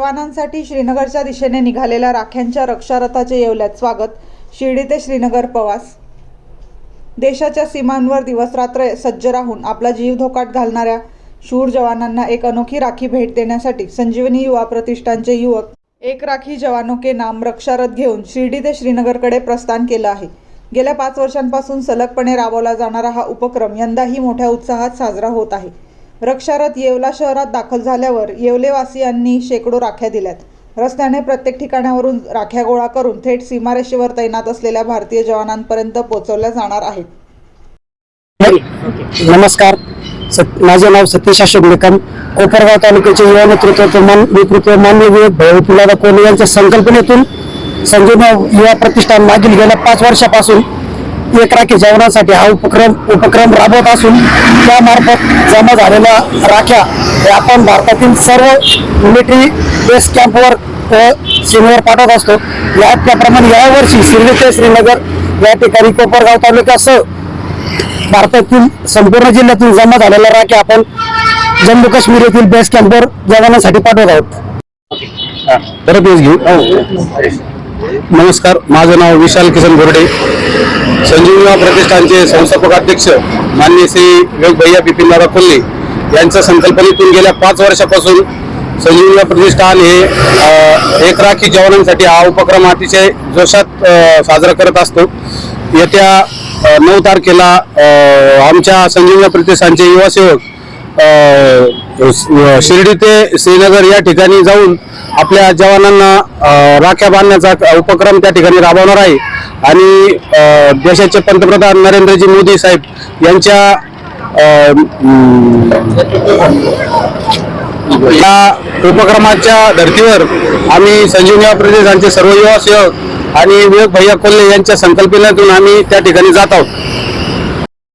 जवानांसाठी श्रीनगरच्या दिशेने निघालेल्या राख्यांच्या रक्षारथाचे येवल्यात स्वागत. शिर्डी ते श्रीनगर प्रवास. देशाच्या सीमांवर दिवसरात्र सज्ज राहून आपला जीव धोक्यात घालणाऱ्या शूर जवानांना एक अनोखी राखी भेट देण्यासाठी संजीवनी युवा प्रतिष्ठानचे युवक एक राखी जवानों के नाम रक्षारथ घेऊन शिर्डी ते श्रीनगरकडे प्रस्थान केलं आहे. गेल्या 5 वर्षांपासून सलगपणे राबवला जाणारा हा उपक्रम यंदाही मोठ्या उत्साहात साजरा होत आहे. रक्षारथ येवला शहरात दाखल झाल्यावर येवलेवासियांनी शेकडो राख्या दिल्यात. रस्त्याने प्रत्येक ठिकाणावरून राख्या गोळा करून थेट सीमारेषेवर तैनात असलेल्या भारतीय जवानांपर्यंत पोहोचवल्या जाणार आहेत. नमस्कार, माझे नाव सतीश अशोक निकम. कोपरगाव तालुक्याचे युवा नेतृत्व माननीय विवेक भाऊ पुलादा कोहली यांच्या संकल्पनेतून संजीवनी युवा प्रतिष्ठान मागील गेल्या 5 वर्षापासून एक राखी जवानांसाठी हा उपक्रम राबवत असून त्यामार्फत जमा झालेल्या राख्या हे आपण भारतातील सर्व मिलिटरी बेस कॅम्पवर सीमेवर पाठवत असतो. त्याप्रमाणे यावर्षी शिर्डी ते श्रीनगर या ठिकाणी कोपरगाव तालुक्यासह भारतातील संपूर्ण जिल्ह्यातून जमा झालेल्या राख्या आपण जम्मू काश्मीर येथील बेस कॅम्पवर जवानांसाठी पाठवत आहोत. परत घेऊ. नमस्कार, माझं नाव विशाल किसन गोरडे. संजीवनी प्रतिष्ठानचे संस्थापक अध्यक्ष माननीय श्री विवेक भैया बिपिनदादा कोल्हे यांच्या संकल्पनेतून गेल्या 5 वर्षापासून संजीवनी प्रतिष्ठान हे एक राखी जवानांसाठी हा उपक्रम अतिशय जोशात साजरा करत असतो. येत्या 9 तारखेला आमच्या संजीवनी प्रतिष्ठानचे युवा सेवक शिर्डी ते श्रीनगर या ठिकाणी जाऊन आपल्या जवानांना राख्या बांधण्याचा उपक्रम त्या ठिकाणी राबवणार आहे. आणि देशाचे पंतप्रधान नरेंद्रजी मोदी साहेब यांच्या या उपक्रमाच्या धर्तीवर आम्ही संजीवनी प्रतिष्ठानचे सर्व युवा सेवक आणि विवेक भैया कोल्हे यांच्या संकल्पनेतून आम्ही त्या ठिकाणी जात आहोत.